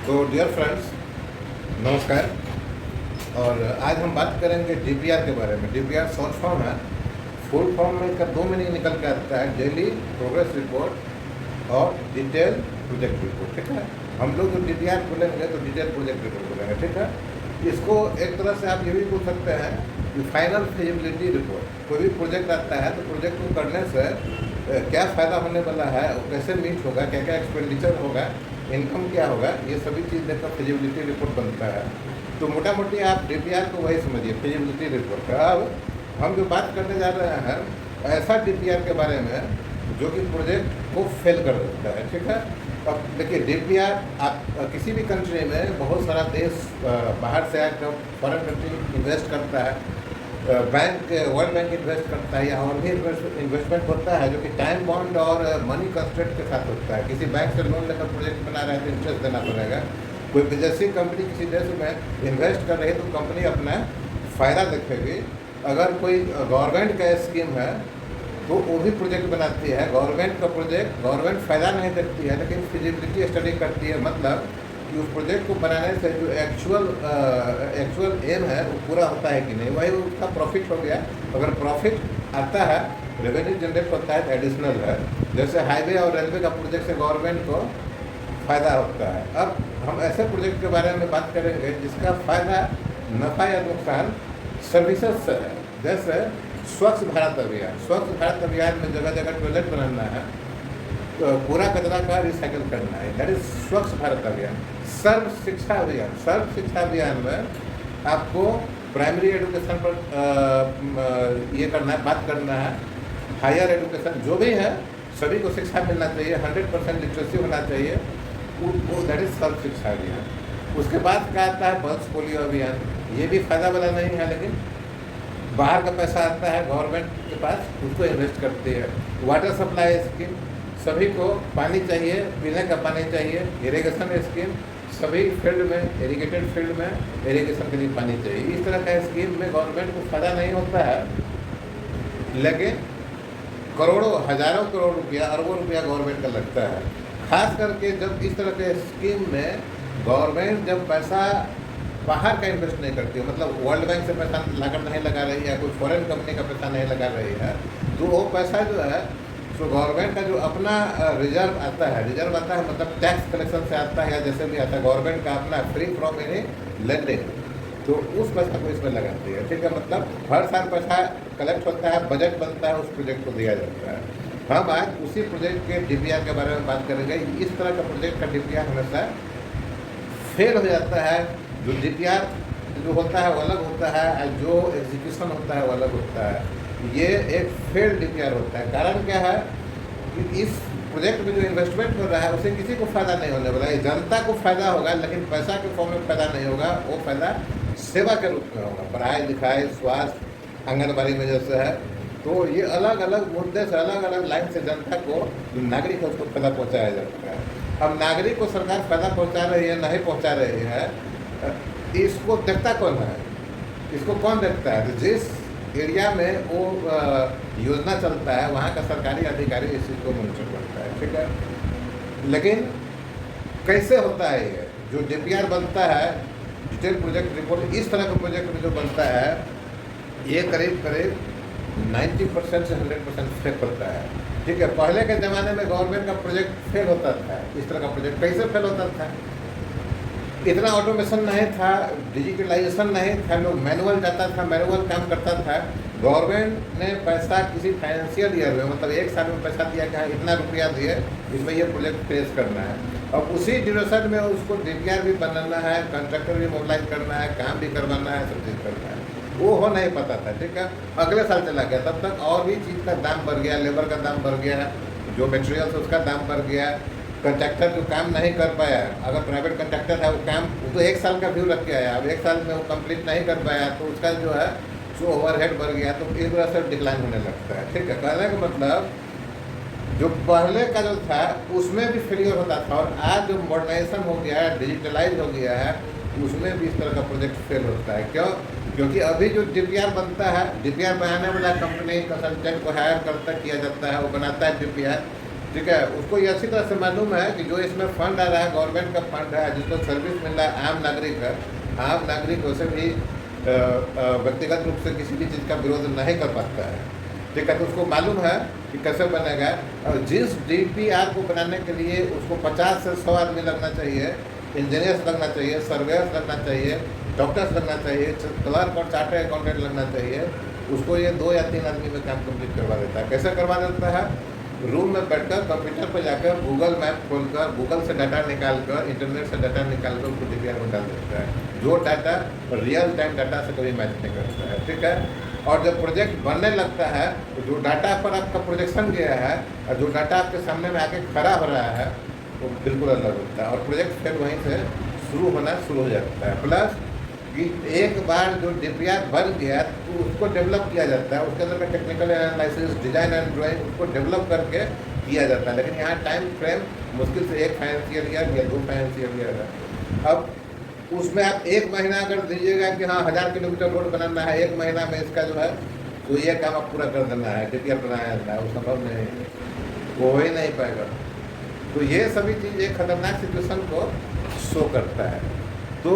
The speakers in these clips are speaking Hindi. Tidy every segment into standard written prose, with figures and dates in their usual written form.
तो डियर फ्रेंड्स, नमस्कार। और आज हम बात करेंगे डीपीआर के बारे में। डीपीआर शॉर्ट फॉर्म है। फुल फॉर्म में इसका 2 मीनिंग निकल के आता है, डेली प्रोग्रेस रिपोर्ट और डिटेल प्रोजेक्ट रिपोर्ट। ठीक है, हम लोग जो डीपीआर बोलेंगे तो डिटेल प्रोजेक्ट रिपोर्ट बोलेंगे। ठीक है, इसको एक तरह से आप ये भी बोल सकते हैं कि फाइनल फिजिबिलिटी रिपोर्ट। कोई भी प्रोजेक्ट आता है तो प्रोजेक्ट को करने से क्या फ़ायदा होने वाला है, वो कैसे मीट होगा, क्या क्या एक्सपेंडिचर होगा, इनकम क्या होगा, ये सभी चीज़ देखकर फिजिबिलिटी रिपोर्ट बनता है। तो मोटा मोटी आप डीपीआर को वही समझिए, फिजिबिलिटी रिपोर्ट का। अब हम जो बात करने जा रहे हैं ऐसा डीपीआर के बारे में जो कि प्रोजेक्ट को फेल कर देता है। ठीक है, अब देखिए डीपीआर आप किसी भी कंट्री में बहुत सारा देश बाहर से आकर फॉरेन कंट्री इन्वेस्ट करता है, बैंक वर्ल्ड बैंक इन्वेस्ट करता है या और भी इन्वेस्टमेंट होता है जो कि टाइम बॉन्ड और मनी कंस्ट्रेंट के साथ होता है। किसी बैंक से लोन लेकर प्रोजेक्ट बना रहा है तो इंटरेस्ट देना पड़ेगा। कोई विदेशी कंपनी किसी देश में इन्वेस्ट कर रही है तो कंपनी अपना फ़ायदा देखेगी। अगर कोई गवर्नमेंट का स्कीम है तो वो भी प्रोजेक्ट बनाती है। गवर्नमेंट का प्रोजेक्ट गवर्नमेंट फ़ायदा नहीं देखती है लेकिन फिजिबिलिटी स्टडी करती है, मतलब कि उस प्रोजेक्ट को बनाने से जो एक्चुअल एम है वो पूरा होता है कि नहीं, वही उसका प्रॉफिट हो गया। अगर प्रॉफिट आता है, रेवेन्यू जनरेट होता है, एडिशनल है। जैसे हाईवे और रेलवे का प्रोजेक्ट से गवर्नमेंट को फ़ायदा होता है। अब हम ऐसे प्रोजेक्ट के बारे में बात करेंगे जिसका फ़ायदा, नफ़ा या नुकसान सर्विसेज से है। जैसे स्वच्छ भारत अभियान। स्वच्छ भारत अभियान में जगह जगह टॉयलेट बनाना है, तो पूरा कचरा का रिसाइकिल करना है, दैट इज स्वच्छ भारत अभियान। सर्व शिक्षा अभियान। सर्व शिक्षा अभियान में आपको प्राइमरी एजुकेशन पर ये करना है, बात करना है। हायर एजुकेशन जो भी है सभी को शिक्षा मिलना चाहिए, 100% लिटरेसी होना चाहिए, वो दैट इज सर्व शिक्षा अभियान। उसके बाद क्या आता है, पल्स पोलियो अभियान। ये भी फ़ायदा वाला नहीं है लेकिन बाहर का पैसा आता है गवर्नमेंट के पास, उसको इन्वेस्ट करती है। वाटर सप्लाई स्कीम, सभी को पानी चाहिए, पीने का पानी चाहिए। इरिगेशन स्कीम, सभी फील्ड में, इरिगेटेड फील्ड में इरिगेशन के लिए पानी चाहिए। इस तरह का स्कीम में गवर्नमेंट को फ़ायदा नहीं होता है लेकिन करोड़ों, हज़ारों करोड़ रुपया, अरबों रुपया गवर्नमेंट का लगता है। खास करके जब इस तरह के स्कीम में गवर्नमेंट जब पैसा बाहर का इन्वेस्ट नहीं करती है, मतलब वर्ल्ड बैंक से पैसा लाकर नहीं लगा रही है, कोई फॉरेन कंपनी का पैसा नहीं लगा रही है, तो वो पैसा जो है तो गवर्नमेंट का जो अपना रिजर्व आता है, मतलब टैक्स कलेक्शन से आता है या जैसे भी आता है, गवर्नमेंट का अपना फ्री फ्रॉम एनी लेंडिंग, तो उस पैसा को इसमें लगाती है। ठीक है, मतलब हर साल पैसा कलेक्ट होता है, बजट बनता है, उस प्रोजेक्ट को दिया जाता है। हम आज उसी प्रोजेक्ट के डीपीआर के बारे में बात करेंगे। इस तरह का प्रोजेक्ट का डीपीआर हमेशा फेल हो जाता है। जो डीपीआर जो होता है वो अलग होता है, जो एग्जीक्यूशन होता है वो अलग होता है। ये एक फेल डीपीआर होता है। कारण क्या है कि इस प्रोजेक्ट में जो इन्वेस्टमेंट हो रहा है उसे किसी को फ़ायदा नहीं होने वाला है। जनता को फ़ायदा होगा लेकिन पैसा के फॉर्म में फ़ायदा नहीं होगा, वो फ़ायदा सेवा के रूप में होगा। पढ़ाई लिखाई, स्वास्थ्य, आंगनबाड़ी में जैसे है, तो ये अलग अलग मुद्दे से, अलग अलग लाइन से जनता को, जो नागरिक है उसको फ़ायदा पहुँचाया जाता है। अब नागरिक को सरकार फ़ायदा पहुँचा रही है, नहीं पहुँचा रही है, इसको देखता कौन है? इसको कौन देखता है? तो जिस एरिया में वो योजना चलता है वहाँ का सरकारी अधिकारी इस चीज़ को मॉनिटर करता है। ठीक है, लेकिन कैसे होता है ये जो डीपीआर बनता है, डिटेल प्रोजेक्ट रिपोर्ट, इस तरह का प्रोजेक्ट में जो बनता है ये करीब करीब 90% से 100% फेल होता है। ठीक है, पहले के ज़माने में गवर्नमेंट का प्रोजेक्ट फेल होता था। इस तरह का प्रोजेक्ट कैसे फेल होता था? इतना ऑटोमेशन नहीं था, डिजिटलाइजेशन नहीं था, लोग मैनुअल जाता था, मैनुअल काम करता था। गवर्नमेंट ने पैसा किसी फाइनेंशियल ईयर में, मतलब एक साल में पैसा दिया कि हाँ इतना रुपया दिए, इसमें ये प्रोजेक्ट फेस करना है। अब उसी ड्यूरेशन में उसको डीपीआर भी बनाना है, कॉन्ट्रैक्टर भी मोबिलाइज करना है, काम भी करवाना है, सब चीज़ करना है। वो हो नहीं पाता था। ठीक है, अगले साल चला गया, तब तक और भी चीज़ का दाम बढ़ गया, लेबर का दाम बढ़ गया, जो मटेरियल्स उसका दाम बढ़ गया। कॉन्ट्रैक्टर जो काम नहीं कर पाया, अगर प्राइवेट कॉन्ट्रैक्टर है वो काम, वो तो एक साल का व्यू रख के आया, अब एक साल में वो कंप्लीट नहीं कर पाया तो उसका जो है जो ओवरहेड बढ़ गया, तो इस तरह से डिक्लाइन होने लगता है। ठीक है, कहने का मतलब जो पहले का जो था उसमें भी फेलियर होता था, और आज जो मॉडर्नाइजेशन हो गया है, डिजिटलाइज हो गया है, उसमें भी इस तरह का प्रोजेक्ट फेल होता है। क्यों? क्योंकि अभी जो डीपीआर बनता है, डीपीआर बनाने वाला कंपनी कंसल्टेंट को हायर करता किया जाता है, वो बनाता है डीपीआर, ठीक है। उसको ये अच्छी तरह से मालूम है कि जो इसमें फंड आ रहा है गवर्नमेंट का फंड है, जिसको सर्विस मिल रहा है आम नागरिक है, आम नागरिक वैसे भी व्यक्तिगत रूप से किसी भी चीज़ का विरोध नहीं कर पाता है। ठीक है, तो उसको मालूम है कि कैसे बनेगा। और जिस DPR को बनाने के लिए उसको 50 से 100 आदमी लगना चाहिए, इंजीनियर्स लगना चाहिए, सर्वेयर्स लगना चाहिए, डॉक्टर्स लगना चाहिए, क्लर्क और चार्टर्ड अकाउंटेंट लगना चाहिए, उसको ये 2 या 3 आदमी में काम कंप्लीट करवा देता है। कैसे करवा देता है? रूम में बैठकर कंप्यूटर पर जाकर गूगल मैप खोलकर गूगल से डाटा निकालकर इंटरनेट से डाटा निकालकर उसको DPR में डाल देता है, जो डाटा रियल टाइम डाटा से कभी मैच नहीं करता है। ठीक है, और जब प्रोजेक्ट बनने लगता है तो जो डाटा पर आपका प्रोजेक्शन गया है और जो डाटा आपके सामने में आके खड़ा हो रहा है वो बिल्कुल अलग होता है, और प्रोजेक्ट फिर वहीं से शुरू होना शुरू हो जाता है। प्लस कि एक बार जो DPR बन गया तो उसको डेवलप किया जाता है, उसके अंदर में technical analysis, design and drawing उसको डेवलप करके किया जाता है। लेकिन यहाँ टाइम फ्रेम मुश्किल से 1 फाइनेंशियल ईयर या 2 फाइनेंशियल ईयर है। अब उसमें आप 1 महीना अगर दीजिएगा कि हाँ 1000 किलोमीटर रोड बनाना है, 1 महीना में इसका जो है तो ये काम आप पूरा कर देना है, DPR बनाया जाना है, वो संभव नहीं है, वो हो ही नहीं पाएगा। तो ये सभी चीज़ एक खतरनाक सिचुएशन को शो करता है। तो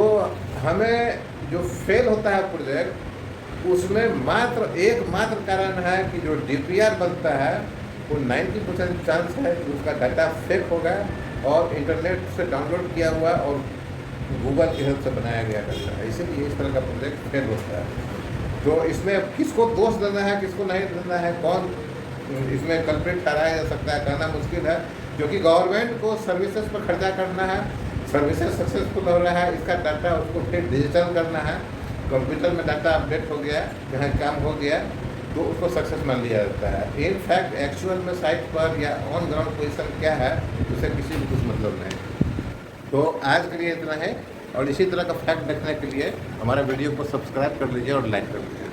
हमें जो फेल होता है प्रोजेक्ट, उसमें एकमात्र कारण है कि जो DPR बनता है वो 90% चांस है कि उसका डाटा फेक होगा और इंटरनेट से डाउनलोड किया हुआ और गूगल की हेल्प से बनाया गया डाटा है, इसीलिए इस तरह का प्रोजेक्ट फेल होता है। तो इसमें किसको दोष देना है, किसको नहीं देना है, कौन इसमें कल्प्रिट ठहराया जा सकता है, कहना मुश्किल है, क्योंकि गवर्नमेंट को सर्विसेज पर खर्चा करना है, सर्विसेज सक्सेसफुल हो रहा है, इसका डाटा उसको फिर डिजिटल करना है, कंप्यूटर में डाटा अपडेट हो गया, जहाँ काम हो गया तो उसको सक्सेस मान लिया जाता है। इन फैक्ट एक्चुअल में साइट पर या ऑन ग्राउंड पोजीशन क्या है उसे किसी भी कुछ मतलब नहीं। तो आज के लिए इतना है, और इसी तरह का फैक्ट देखने के लिए हमारे वीडियो को सब्सक्राइब कर लीजिए और लाइक कर लीजिए।